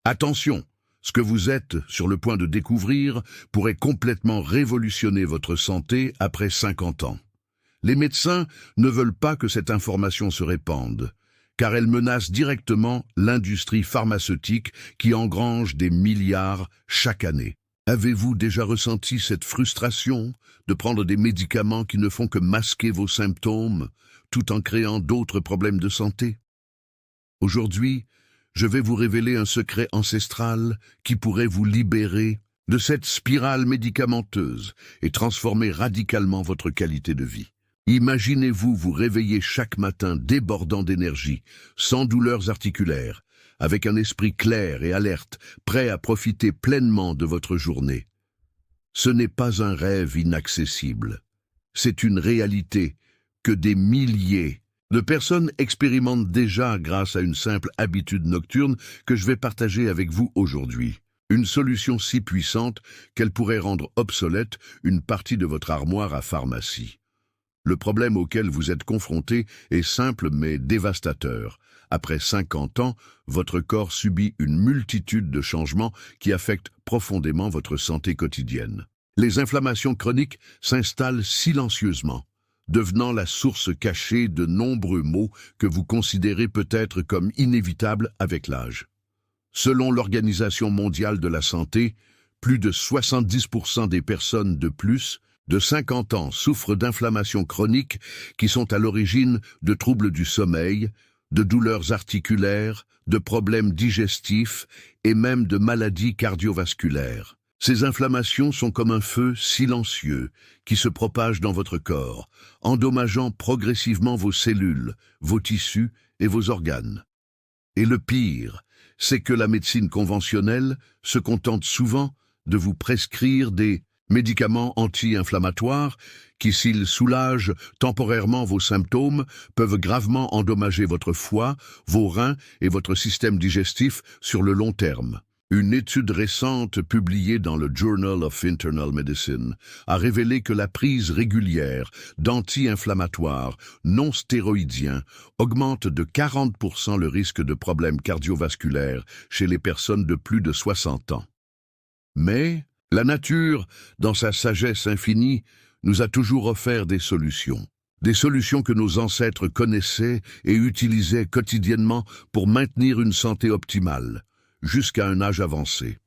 Attention, ce que vous êtes sur le point de découvrir pourrait complètement révolutionner votre santé après 50 ans. Les médecins ne veulent pas que cette information se répande, car elle menace directement l'industrie pharmaceutique qui engrange des milliards chaque année. Avez-vous déjà ressenti cette frustration de prendre des médicaments qui ne font que masquer vos symptômes, tout en créant d'autres problèmes de santé? Aujourd'hui, je vais vous révéler un secret ancestral qui pourrait vous libérer de cette spirale médicamenteuse et transformer radicalement votre qualité de vie. Imaginez-vous vous réveiller chaque matin débordant d'énergie, sans douleurs articulaires, avec un esprit clair et alerte, prêt à profiter pleinement de votre journée. Ce n'est pas un rêve inaccessible. C'est une réalité que des milliers de personnes expérimentent déjà grâce à une simple habitude nocturne que je vais partager avec vous aujourd'hui. Une solution si puissante qu'elle pourrait rendre obsolète une partie de votre armoire à pharmacie. Le problème auquel vous êtes confronté est simple mais dévastateur. Après 50 ans, votre corps subit une multitude de changements qui affectent profondément votre santé quotidienne. Les inflammations chroniques s'installent silencieusement, devenant la source cachée de nombreux maux que vous considérez peut-être comme inévitables avec l'âge. Selon l'Organisation mondiale de la santé, plus de 70% des personnes de plus de 50 ans souffrent d'inflammations chroniques qui sont à l'origine de troubles du sommeil, de douleurs articulaires, de problèmes digestifs et même de maladies cardiovasculaires. Ces inflammations sont comme un feu silencieux qui se propage dans votre corps, endommageant progressivement vos cellules, vos tissus et vos organes. Et le pire, c'est que la médecine conventionnelle se contente souvent de vous prescrire des médicaments anti-inflammatoires qui, s'ils soulagent temporairement vos symptômes, peuvent gravement endommager votre foie, vos reins et votre système digestif sur le long terme. Une étude récente publiée dans le Journal of Internal Medicine a révélé que la prise régulière d'anti-inflammatoires non stéroïdiens augmente de 40% le risque de problèmes cardiovasculaires chez les personnes de plus de 60 ans. Mais la nature, dans sa sagesse infinie, nous a toujours offert des solutions. Des solutions que nos ancêtres connaissaient et utilisaient quotidiennement pour maintenir une santé optimale, jusqu'à un âge avancé.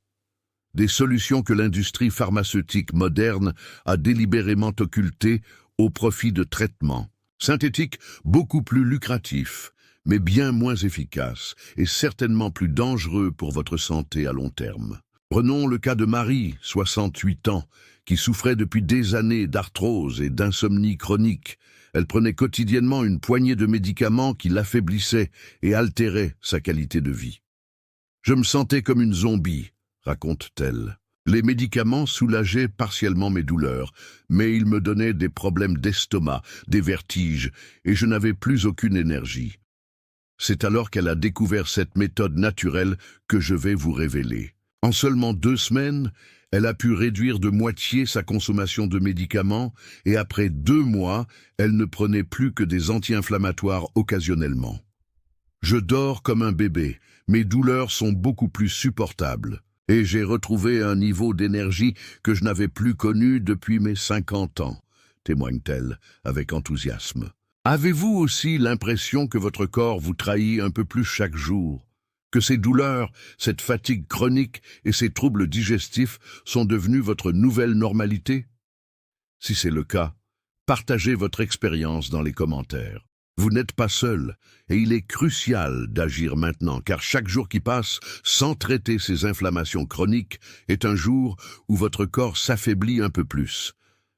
Des solutions que l'industrie pharmaceutique moderne a délibérément occultées au profit de traitements synthétiques beaucoup plus lucratifs, mais bien moins efficaces et certainement plus dangereux pour votre santé à long terme. Prenons le cas de Marie, 68 ans, qui souffrait depuis des années d'arthrose et d'insomnie chronique. Elle prenait quotidiennement une poignée de médicaments qui l'affaiblissaient et altéraient sa qualité de vie. « Je me sentais comme une zombie », raconte-t-elle. Les médicaments soulageaient partiellement mes douleurs, mais ils me donnaient des problèmes d'estomac, des vertiges, et je n'avais plus aucune énergie. C'est alors qu'elle a découvert cette méthode naturelle que je vais vous révéler. En seulement 2 semaines, elle a pu réduire de moitié sa consommation de médicaments et après 2 mois, elle ne prenait plus que des anti-inflammatoires occasionnellement. Je dors comme un bébé, mes douleurs sont beaucoup plus supportables et j'ai retrouvé un niveau d'énergie que je n'avais plus connu depuis mes 50 ans, témoigne-t-elle avec enthousiasme. Avez-vous aussi l'impression que votre corps vous trahit un peu plus chaque jour? Que ces douleurs, cette fatigue chronique et ces troubles digestifs sont devenus votre nouvelle normalité? Si c'est le cas, partagez votre expérience dans les commentaires. Vous n'êtes pas seul, et il est crucial d'agir maintenant, car chaque jour qui passe sans traiter ces inflammations chroniques est un jour où votre corps s'affaiblit un peu plus.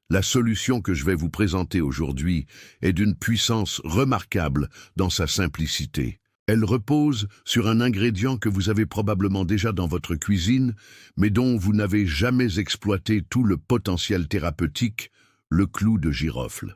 La solution que je vais vous présenter aujourd'hui est d'une puissance remarquable dans sa simplicité. Elle repose sur un ingrédient que vous avez probablement déjà dans votre cuisine, mais dont vous n'avez jamais exploité tout le potentiel thérapeutique, le clou de girofle.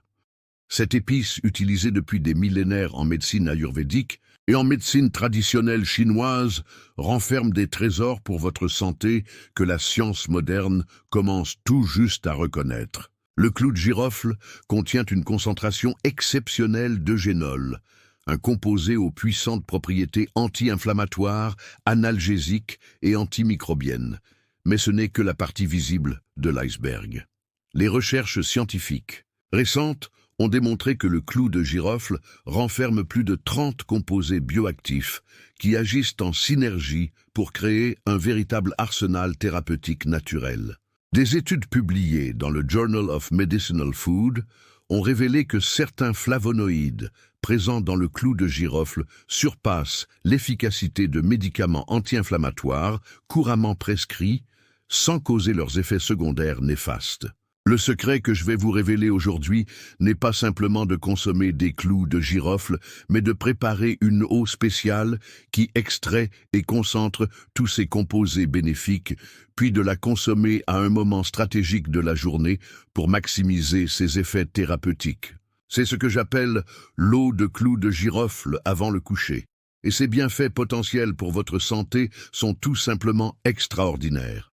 Cette épice, utilisée depuis des millénaires en médecine ayurvédique et en médecine traditionnelle chinoise, renferme des trésors pour votre santé que la science moderne commence tout juste à reconnaître. Le clou de girofle contient une concentration exceptionnelle d'eugénol, un composé aux puissantes propriétés anti-inflammatoires, analgésiques et antimicrobiennes. Mais ce n'est que la partie visible de l'iceberg. Les recherches scientifiques récentes ont démontré que le clou de girofle renferme plus de 30 composés bioactifs qui agissent en synergie pour créer un véritable arsenal thérapeutique naturel. Des études publiées dans le Journal of Medicinal Food ont révélé que certains flavonoïdes présents dans le clou de girofle surpassent l'efficacité de médicaments anti-inflammatoires couramment prescrits sans causer leurs effets secondaires néfastes. Le secret que je vais vous révéler aujourd'hui n'est pas simplement de consommer des clous de girofle, mais de préparer une eau spéciale qui extrait et concentre tous ces composés bénéfiques, puis de la consommer à un moment stratégique de la journée pour maximiser ses effets thérapeutiques. C'est ce que j'appelle l'eau de clous de girofle avant le coucher. Et ses bienfaits potentiels pour votre santé sont tout simplement extraordinaires.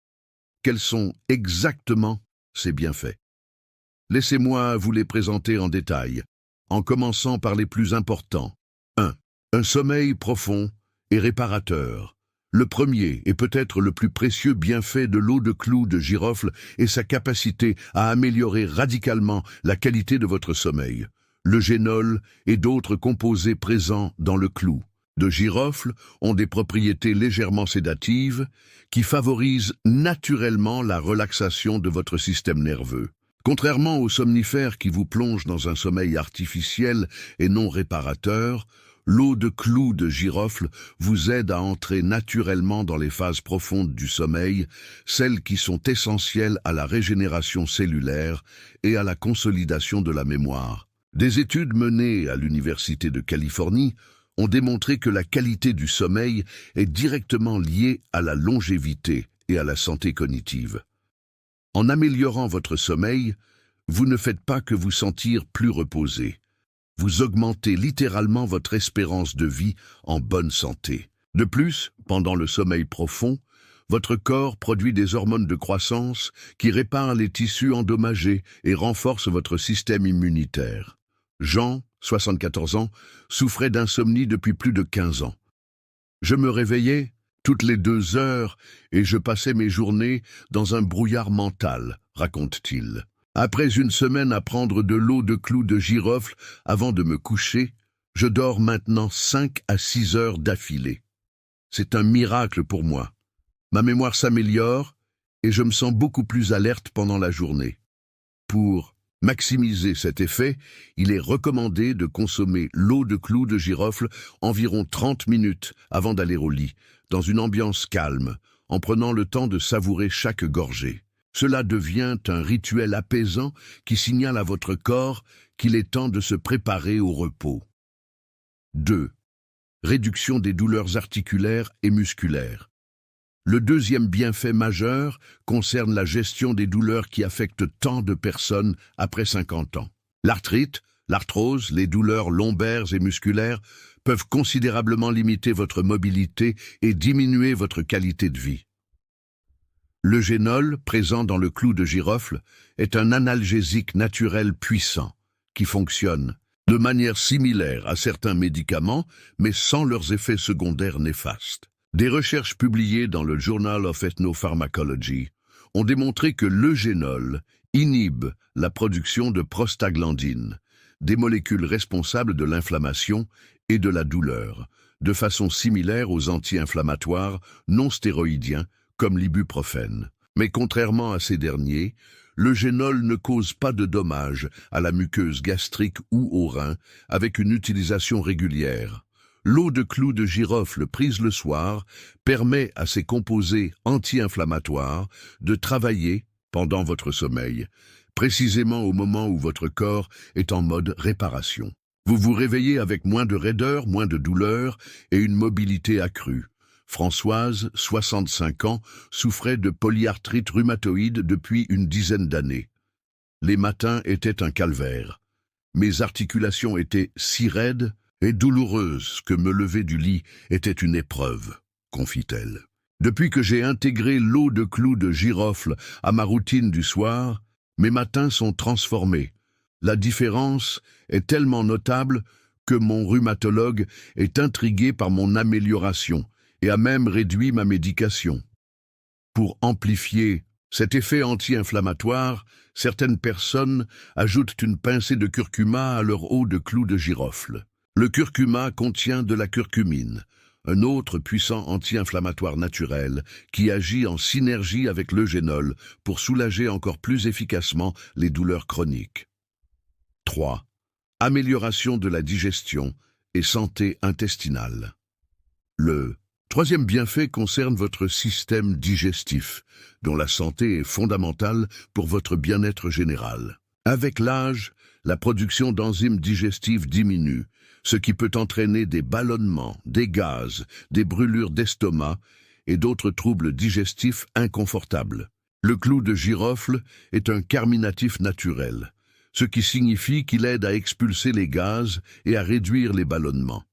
Quels sont exactement ces bienfaits? Laissez-moi vous les présenter en détail, en commençant par les plus importants. 1. Un sommeil profond et réparateur. Le premier et peut-être le plus précieux bienfait de l'eau de clou de girofle est sa capacité à améliorer radicalement la qualité de votre sommeil. Le génol et d'autres composés présents dans le clou de girofle ont des propriétés légèrement sédatives qui favorisent naturellement la relaxation de votre système nerveux. Contrairement aux somnifères qui vous plongent dans un sommeil artificiel et non réparateur, l'eau de clou de girofle vous aide à entrer naturellement dans les phases profondes du sommeil, celles qui sont essentielles à la régénération cellulaire et à la consolidation de la mémoire. Des études menées à l'Université de Californie ont démontré que la qualité du sommeil est directement liée à la longévité et à la santé cognitive. En améliorant votre sommeil, vous ne faites pas que vous sentir plus reposé. Vous augmentez littéralement votre espérance de vie en bonne santé. De plus, pendant le sommeil profond, votre corps produit des hormones de croissance qui réparent les tissus endommagés et renforcent votre système immunitaire. Jean, 74 ans, souffrait d'insomnie depuis plus de 15 ans. Je me réveillais toutes les 2 heures et je passais mes journées dans un brouillard mental, raconte-t-il. Après une semaine à prendre de l'eau de clou de girofle avant de me coucher, je dors maintenant 5 à 6 heures d'affilée. C'est un miracle pour moi. Ma mémoire s'améliore et je me sens beaucoup plus alerte pendant la journée. Pour maximiser cet effet, il est recommandé de consommer l'eau de clou de girofle environ 30 minutes avant d'aller au lit, dans une ambiance calme, en prenant le temps de savourer chaque gorgée. Cela devient un rituel apaisant qui signale à votre corps qu'il est temps de se préparer au repos. 2. Réduction des douleurs articulaires et musculaires. Le deuxième bienfait majeur concerne la gestion des douleurs qui affectent tant de personnes après 50 ans. L'arthrite, l'arthrose, les douleurs lombaires et musculaires peuvent considérablement limiter votre mobilité et diminuer votre qualité de vie. Le génol, présent dans le clou de girofle, est un analgésique naturel puissant qui fonctionne de manière similaire à certains médicaments, mais sans leurs effets secondaires néfastes. Des recherches publiées dans le Journal of Ethnopharmacology ont démontré que le génol inhibe la production de prostaglandines, des molécules responsables de l'inflammation et de la douleur, de façon similaire aux anti-inflammatoires non stéroïdiens comme l'ibuprofène. Mais contrairement à ces derniers, le génol ne cause pas de dommages à la muqueuse gastrique ou aux reins avec une utilisation régulière. L'eau de clou de girofle prise le soir permet à ces composés anti-inflammatoires de travailler pendant votre sommeil, précisément au moment où votre corps est en mode réparation. Vous vous réveillez avec moins de raideur, moins de douleur et une mobilité accrue. Françoise, 65 ans, souffrait de polyarthrite rhumatoïde depuis une dizaine d'années. Les matins étaient un calvaire. Mes articulations étaient si raides et douloureuse que me lever du lit était une épreuve, confie-t-elle. Depuis que j'ai intégré l'eau de clou de girofle à ma routine du soir, mes matins sont transformés. La différence est tellement notable que mon rhumatologue est intrigué par mon amélioration et a même réduit ma médication. Pour amplifier cet effet anti-inflammatoire, certaines personnes ajoutent une pincée de curcuma à leur eau de clou de girofle. Le curcuma contient de la curcumine, un autre puissant anti-inflammatoire naturel qui agit en synergie avec l'eugénol pour soulager encore plus efficacement les douleurs chroniques. 3. Amélioration de la digestion et santé intestinale. Le troisième bienfait concerne votre système digestif, dont la santé est fondamentale pour votre bien-être général. Avec l'âge, la production d'enzymes digestives diminue, ce qui peut entraîner des ballonnements, des gaz, des brûlures d'estomac et d'autres troubles digestifs inconfortables. Le clou de girofle est un carminatif naturel, ce qui signifie qu'il aide à expulser les gaz et à réduire les ballonnements.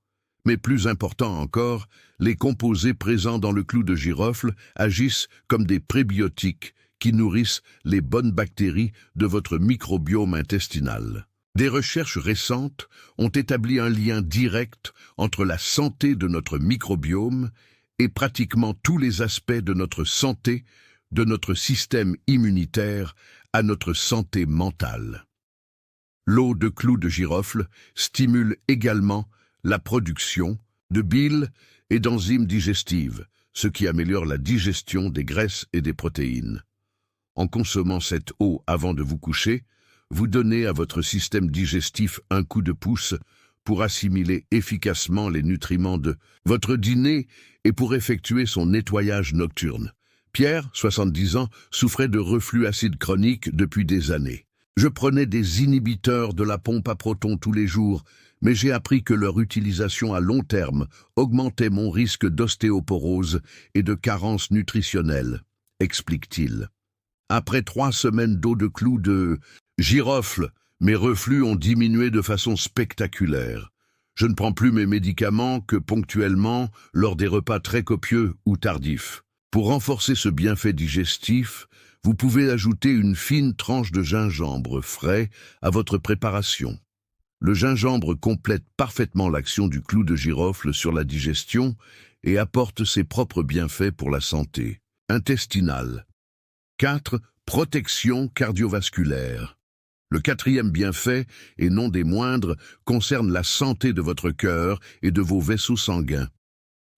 Mais plus important encore, les composés présents dans le clou de girofle agissent comme des prébiotiques qui nourrissent les bonnes bactéries de votre microbiome intestinal. Des recherches récentes ont établi un lien direct entre la santé de notre microbiome et pratiquement tous les aspects de notre santé, de notre système immunitaire à notre santé mentale. L'eau de clou de girofle stimule également la production de bile et d'enzymes digestives, ce qui améliore la digestion des graisses et des protéines. En consommant cette eau avant de vous coucher, vous donnez à votre système digestif un coup de pouce pour assimiler efficacement les nutriments de votre dîner et pour effectuer son nettoyage nocturne. Pierre, 70 ans, souffrait de reflux acide chronique depuis des années. Je prenais des inhibiteurs de la pompe à protons tous les jours, mais j'ai appris que leur utilisation à long terme augmentait mon risque d'ostéoporose et de carence nutritionnelle, explique-t-il. Après 3 semaines d'eau de clou de girofle, mes reflux ont diminué de façon spectaculaire. Je ne prends plus mes médicaments que ponctuellement lors des repas très copieux ou tardifs. Pour renforcer ce bienfait digestif, vous pouvez ajouter une fine tranche de gingembre frais à votre préparation. Le gingembre complète parfaitement l'action du clou de girofle sur la digestion et apporte ses propres bienfaits pour la santé intestinale. 4. Protection cardiovasculaire. Le 4e bienfait, et non des moindres, concerne la santé de votre cœur et de vos vaisseaux sanguins.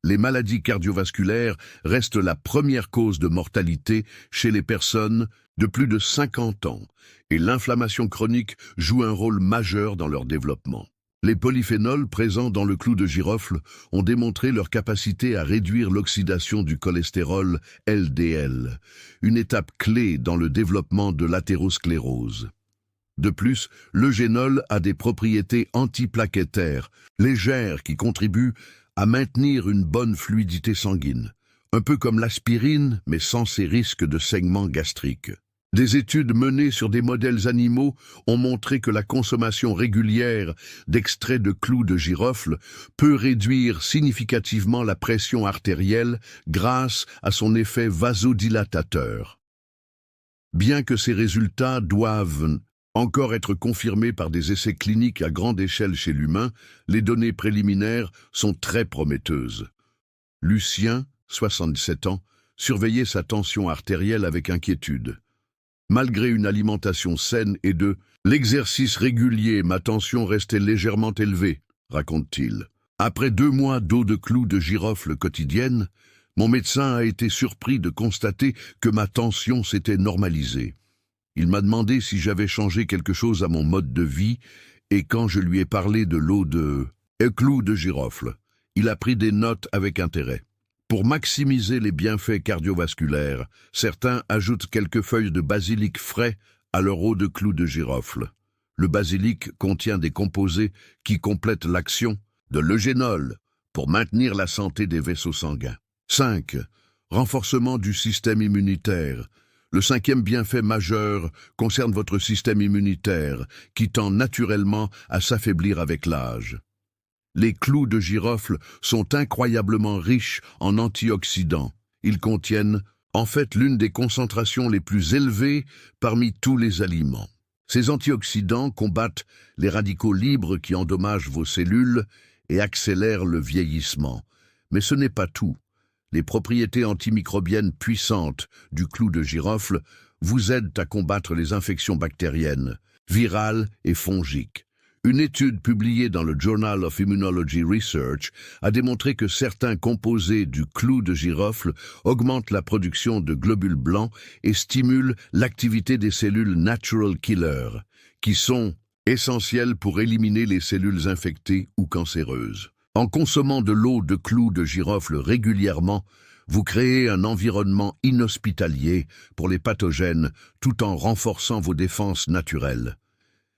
Les maladies cardiovasculaires restent la première cause de mortalité chez les personnes de plus de 50 ans, et l'inflammation chronique joue un rôle majeur dans leur développement. Les polyphénols présents dans le clou de girofle ont démontré leur capacité à réduire l'oxydation du cholestérol LDL, une étape clé dans le développement de l'athérosclérose. De plus, l'eugénol a des propriétés antiplaquettaires, légères qui contribuent à maintenir une bonne fluidité sanguine, un peu comme l'aspirine, mais sans ses risques de saignement gastrique. Des études menées sur des modèles animaux ont montré que la consommation régulière d'extraits de clou de girofle peut réduire significativement la pression artérielle grâce à son effet vasodilatateur. Bien que ces résultats doivent encore être confirmés par des essais cliniques à grande échelle chez l'humain, les données préliminaires sont très prometteuses. Lucien, 67 ans, surveillait sa tension artérielle avec inquiétude. Malgré une alimentation saine et de l'exercice régulier, ma tension restait légèrement élevée, raconte-t-il. Après 2 mois d'eau de clou de girofle quotidienne, mon médecin a été surpris de constater que ma tension s'était normalisée. Il m'a demandé si j'avais changé quelque chose à mon mode de vie, et quand je lui ai parlé de l'eau de clou de girofle, il a pris des notes avec intérêt. Pour maximiser les bienfaits cardiovasculaires, certains ajoutent quelques feuilles de basilic frais à leur eau de clou de girofle. Le basilic contient des composés qui complètent l'action de l'eugénol pour maintenir la santé des vaisseaux sanguins. 5. Renforcement du système immunitaire. Le 5e bienfait majeur concerne votre système immunitaire, qui tend naturellement à s'affaiblir avec l'âge. Les clous de girofle sont incroyablement riches en antioxydants. Ils contiennent, en fait, l'une des concentrations les plus élevées parmi tous les aliments. Ces antioxydants combattent les radicaux libres qui endommagent vos cellules et accélèrent le vieillissement. Mais ce n'est pas tout. Les propriétés antimicrobiennes puissantes du clou de girofle vous aident à combattre les infections bactériennes, virales et fongiques. Une étude publiée dans le Journal of Immunology Research a démontré que certains composés du clou de girofle augmentent la production de globules blancs et stimulent l'activité des cellules natural killer, qui sont essentielles pour éliminer les cellules infectées ou cancéreuses. En consommant de l'eau de clou de girofle régulièrement, vous créez un environnement inhospitalier pour les pathogènes tout en renforçant vos défenses naturelles.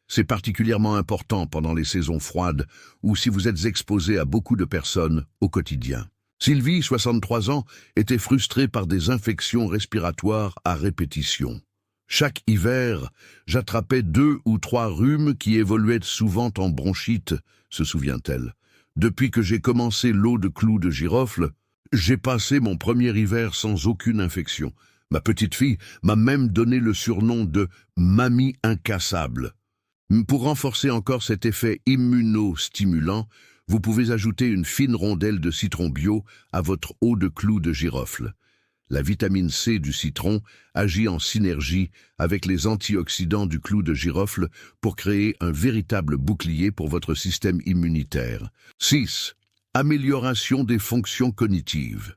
C'est particulièrement important pendant les saisons froides ou si vous êtes exposé à beaucoup de personnes au quotidien. Sylvie, 63 ans, était frustrée par des infections respiratoires à répétition. Chaque hiver, j'attrapais 2 ou 3 rhumes qui évoluaient souvent en bronchite, se souvient-elle. Depuis que j'ai commencé l'eau de clou de girofle, j'ai passé mon premier hiver sans aucune infection. Ma petite fille m'a même donné le surnom de « mamie incassable ». Pour renforcer encore cet effet immunostimulant, vous pouvez ajouter une fine rondelle de citron bio à votre eau de clou de girofle. La vitamine C du citron agit en synergie avec les antioxydants du clou de girofle pour créer un véritable bouclier pour votre système immunitaire. 6. Amélioration des fonctions cognitives.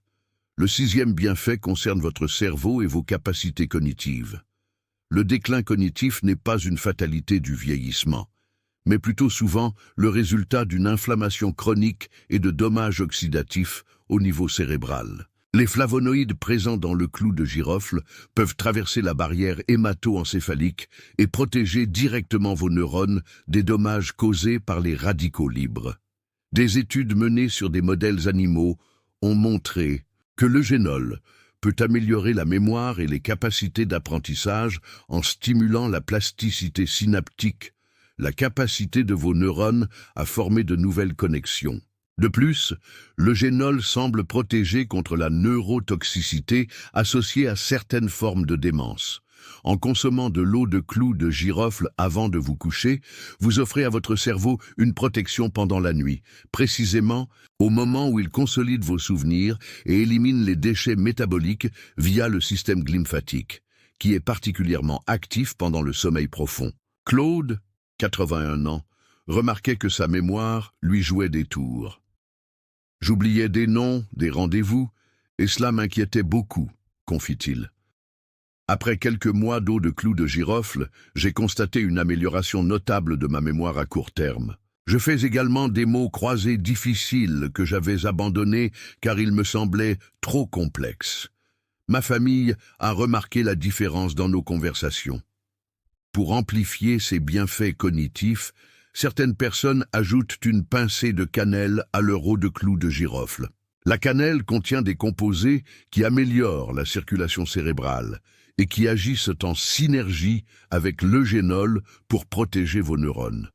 Le 6e bienfait concerne votre cerveau et vos capacités cognitives. Le déclin cognitif n'est pas une fatalité du vieillissement, mais plutôt souvent le résultat d'une inflammation chronique et de dommages oxydatifs au niveau cérébral. Les flavonoïdes présents dans le clou de girofle peuvent traverser la barrière hémato-encéphalique et protéger directement vos neurones des dommages causés par les radicaux libres. Des études menées sur des modèles animaux ont montré que l'eugénol peut améliorer la mémoire et les capacités d'apprentissage en stimulant la plasticité synaptique, la capacité de vos neurones à former de nouvelles connexions. De plus, l'eugénol semble protéger contre la neurotoxicité associée à certaines formes de démence. En consommant de l'eau de clou de girofle avant de vous coucher, vous offrez à votre cerveau une protection pendant la nuit, précisément au moment où il consolide vos souvenirs et élimine les déchets métaboliques via le système lymphatique, qui est particulièrement actif pendant le sommeil profond. Claude, 81 ans, remarquait que sa mémoire lui jouait des tours. J'oubliais des noms, des rendez-vous, et cela m'inquiétait beaucoup, confie-t-il. Après quelques mois d'eau de clou de girofle, j'ai constaté une amélioration notable de ma mémoire à court terme. Je fais également des mots croisés difficiles que j'avais abandonnés car ils me semblaient trop complexes. Ma famille a remarqué la différence dans nos conversations. Pour amplifier ces bienfaits cognitifs, certaines personnes ajoutent une pincée de cannelle à leur eau de clou de girofle. La cannelle contient des composés qui améliorent la circulation cérébrale et qui agissent en synergie avec l'eugénol pour protéger vos neurones.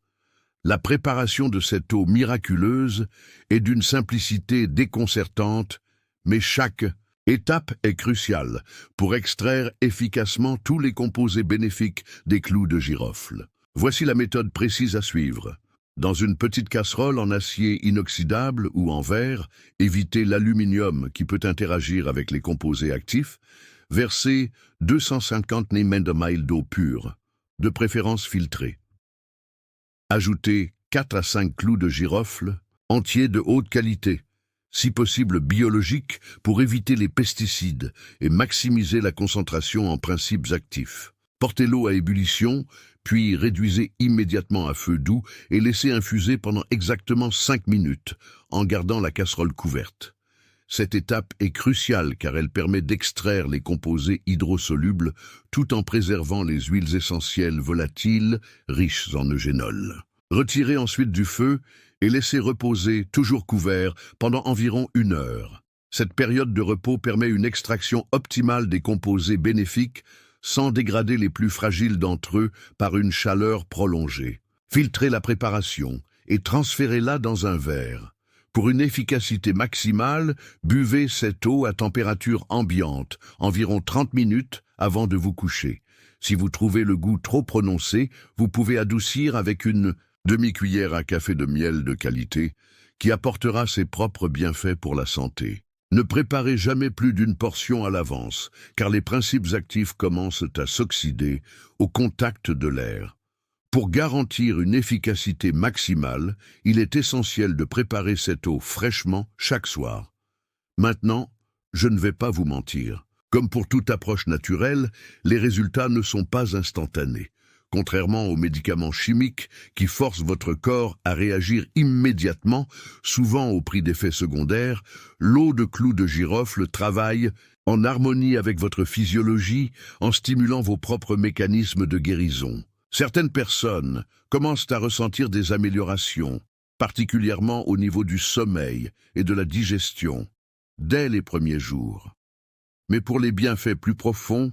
La préparation de cette eau miraculeuse est d'une simplicité déconcertante, mais chaque étape est cruciale pour extraire efficacement tous les composés bénéfiques des clous de girofle. Voici la méthode précise à suivre. Dans une petite casserole en acier inoxydable ou en verre, évitez l'aluminium qui peut interagir avec les composés actifs. Versez 250 ml d'eau pure, de préférence filtrée. Ajoutez 4 à 5 clous de girofle entiers de haute qualité, si possible biologiques, pour éviter les pesticides et maximiser la concentration en principes actifs. Portez l'eau à ébullition, puis réduisez immédiatement à feu doux et laissez infuser pendant exactement 5 minutes, en gardant la casserole couverte. Cette étape est cruciale car elle permet d'extraire les composés hydrosolubles tout en préservant les huiles essentielles volatiles riches en eugénol. Retirez ensuite du feu et laissez reposer, toujours couvert, pendant environ 1 heure. Cette période de repos permet une extraction optimale des composés bénéfiques sans dégrader les plus fragiles d'entre eux par une chaleur prolongée. Filtrez la préparation et transférez-la dans un verre. Pour une efficacité maximale, buvez cette eau à température ambiante, environ 30 minutes avant de vous coucher. Si vous trouvez le goût trop prononcé, vous pouvez adoucir avec une demi-cuillère à café de miel de qualité qui apportera ses propres bienfaits pour la santé. Ne préparez jamais plus d'une portion à l'avance, car les principes actifs commencent à s'oxyder au contact de l'air. Pour garantir une efficacité maximale, il est essentiel de préparer cette eau fraîchement chaque soir. Maintenant, je ne vais pas vous mentir. Comme pour toute approche naturelle, les résultats ne sont pas instantanés. Contrairement aux médicaments chimiques qui forcent votre corps à réagir immédiatement, souvent au prix d'effets secondaires, l'eau de clou de girofle travaille en harmonie avec votre physiologie en stimulant vos propres mécanismes de guérison. Certaines personnes commencent à ressentir des améliorations, particulièrement au niveau du sommeil et de la digestion, dès les premiers jours. Mais pour les bienfaits plus profonds,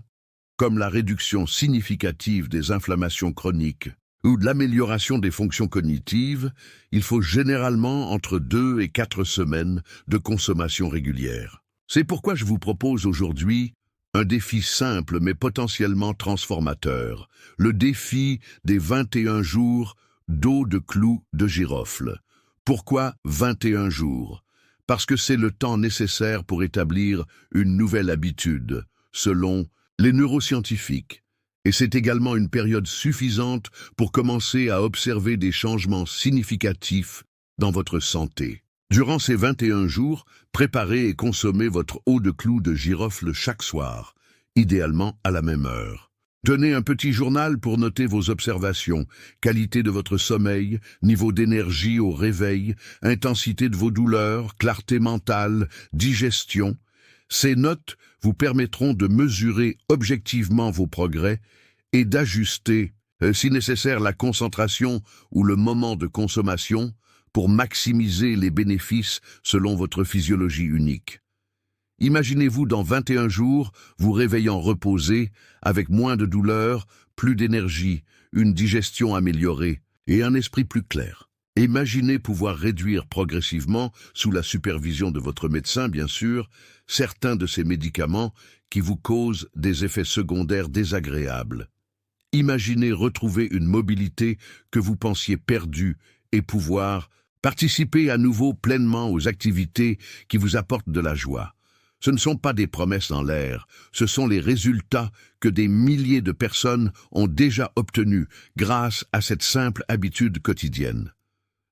comme la réduction significative des inflammations chroniques ou de l'amélioration des fonctions cognitives, il faut généralement entre 2 et 4 semaines de consommation régulière. C'est pourquoi je vous propose aujourd'hui un défi simple mais potentiellement transformateur, le défi des 21 jours d'eau de clou de girofle. Pourquoi 21 jours? Parce que c'est le temps nécessaire pour établir une nouvelle habitude, selon les neuroscientifiques. Et c'est également une période suffisante pour commencer à observer des changements significatifs dans votre santé. Durant ces 21 jours, préparez et consommez votre eau de clou de girofle chaque soir, idéalement à la même heure. Tenez un petit journal pour noter vos observations, qualité de votre sommeil, niveau d'énergie au réveil, intensité de vos douleurs, clarté mentale, digestion. Ces notes vous permettront de mesurer objectivement vos progrès et d'ajuster, si nécessaire, la concentration ou le moment de consommation pour maximiser les bénéfices selon votre physiologie unique. Imaginez-vous dans 21 jours vous réveillant reposé, avec moins de douleur, plus d'énergie, une digestion améliorée et un esprit plus clair. Imaginez pouvoir réduire progressivement, sous la supervision de votre médecin bien sûr, certains de ces médicaments qui vous causent des effets secondaires désagréables. Imaginez retrouver une mobilité que vous pensiez perdue et pouvoir participer à nouveau pleinement aux activités qui vous apportent de la joie. Ce ne sont pas des promesses en l'air, ce sont les résultats que des milliers de personnes ont déjà obtenus grâce à cette simple habitude quotidienne.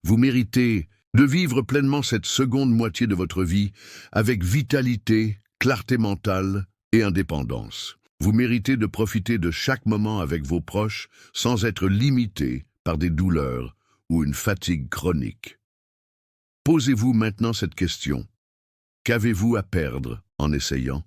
Vous méritez de vivre pleinement cette seconde moitié de votre vie avec vitalité, clarté mentale et indépendance. Vous méritez de profiter de chaque moment avec vos proches sans être limité par des douleurs ou une fatigue chronique. Posez-vous maintenant cette question. Qu'avez-vous à perdre en essayant?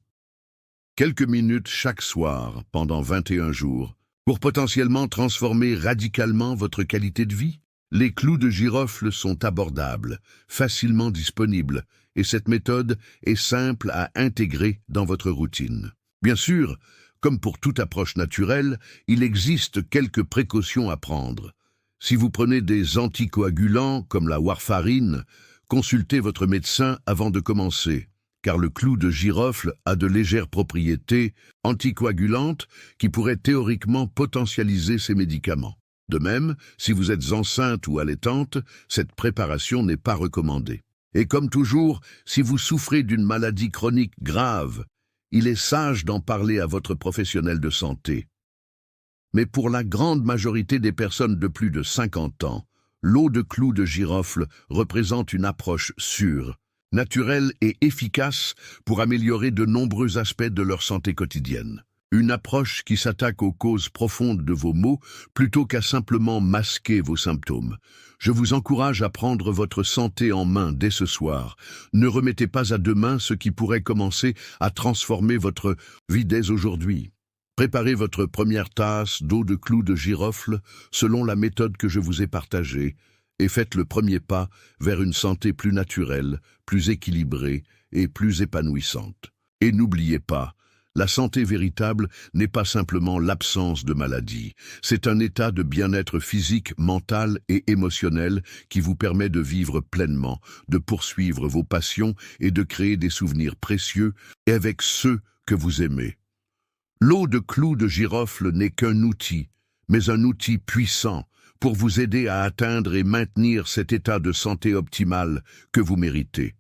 Quelques minutes chaque soir pendant 21 jours pour potentiellement transformer radicalement votre qualité de vie? Les clous de girofle sont abordables, facilement disponibles, et cette méthode est simple à intégrer dans votre routine. Bien sûr, comme pour toute approche naturelle, il existe quelques précautions à prendre. Si vous prenez des anticoagulants comme la warfarine, consultez votre médecin avant de commencer, car le clou de girofle a de légères propriétés anticoagulantes qui pourraient théoriquement potentialiser ces médicaments. De même, si vous êtes enceinte ou allaitante, cette préparation n'est pas recommandée. Et comme toujours, si vous souffrez d'une maladie chronique grave, il est sage d'en parler à votre professionnel de santé. Mais pour la grande majorité des personnes de plus de 50 ans, l'eau de clou de girofle représente une approche sûre, naturelle et efficace pour améliorer de nombreux aspects de leur santé quotidienne. Une approche qui s'attaque aux causes profondes de vos maux plutôt qu'à simplement masquer vos symptômes. Je vous encourage à prendre votre santé en main dès ce soir. Ne remettez pas à demain ce qui pourrait commencer à transformer votre vie dès aujourd'hui. Préparez votre première tasse d'eau de clou de girofle selon la méthode que je vous ai partagée et faites le premier pas vers une santé plus naturelle, plus équilibrée et plus épanouissante. Et n'oubliez pas, la santé véritable n'est pas simplement l'absence de maladie. C'est un état de bien-être physique, mental et émotionnel qui vous permet de vivre pleinement, de poursuivre vos passions et de créer des souvenirs précieux avec ceux que vous aimez. L'eau de clou de girofle n'est qu'un outil, mais un outil puissant pour vous aider à atteindre et maintenir cet état de santé optimal que vous méritez.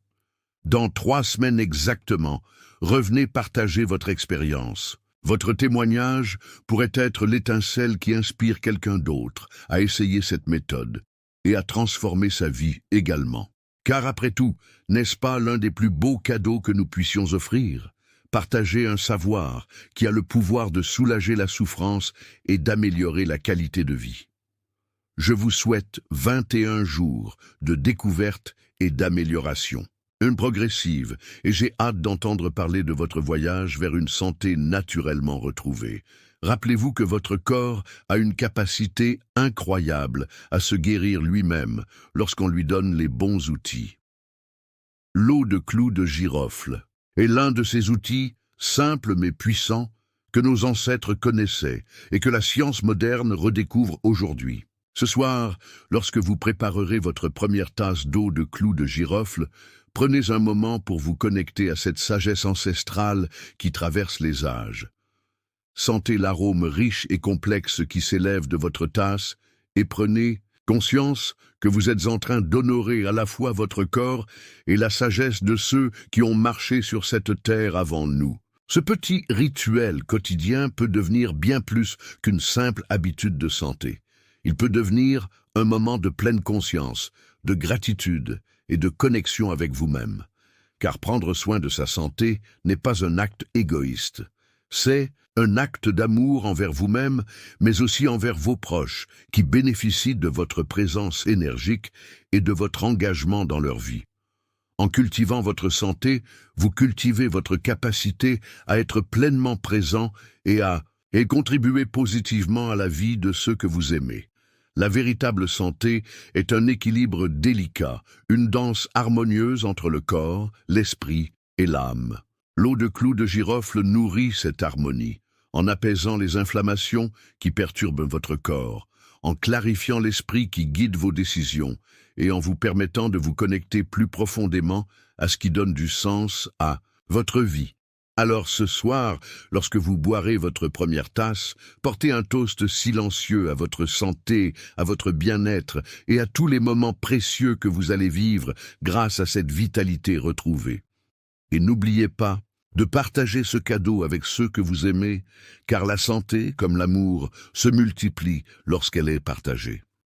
Dans 3 semaines exactement, revenez partager votre expérience. Votre témoignage pourrait être l'étincelle qui inspire quelqu'un d'autre à essayer cette méthode et à transformer sa vie également. Car après tout, n'est-ce pas l'un des plus beaux cadeaux que nous puissions offrir? Partager un savoir qui a le pouvoir de soulager la souffrance et d'améliorer la qualité de vie. Je vous souhaite 21 jours de découverte et d'amélioration. Une progressive, et j'ai hâte d'entendre parler de votre voyage vers une santé naturellement retrouvée. Rappelez-vous que votre corps a une capacité incroyable à se guérir lui-même lorsqu'on lui donne les bons outils. L'eau de clou de girofle est l'un de ces outils, simples mais puissants, que nos ancêtres connaissaient et que la science moderne redécouvre aujourd'hui. Ce soir, lorsque vous préparerez votre première tasse d'eau de clou de girofle, prenez un moment pour vous connecter à cette sagesse ancestrale qui traverse les âges. Sentez l'arôme riche et complexe qui s'élève de votre tasse et prenez conscience que vous êtes en train d'honorer à la fois votre corps et la sagesse de ceux qui ont marché sur cette terre avant nous. Ce petit rituel quotidien peut devenir bien plus qu'une simple habitude de santé. Il peut devenir un moment de pleine conscience, de gratitude et de connexion avec vous-même. Car prendre soin de sa santé n'est pas un acte égoïste. C'est un acte d'amour envers vous-même, mais aussi envers vos proches, qui bénéficient de votre présence énergique et de votre engagement dans leur vie. En cultivant votre santé, vous cultivez votre capacité à être pleinement présent et contribuer positivement à la vie de ceux que vous aimez. La véritable santé est un équilibre délicat, une danse harmonieuse entre le corps, l'esprit et l'âme. L'eau de clou de girofle nourrit cette harmonie, en apaisant les inflammations qui perturbent votre corps, en clarifiant l'esprit qui guide vos décisions et en vous permettant de vous connecter plus profondément à ce qui donne du sens à votre vie. Alors ce soir, lorsque vous boirez votre première tasse, portez un toast silencieux à votre santé, à votre bien-être et à tous les moments précieux que vous allez vivre grâce à cette vitalité retrouvée. Et n'oubliez pas de partager ce cadeau avec ceux que vous aimez, car la santé, comme l'amour, se multiplie lorsqu'elle est partagée.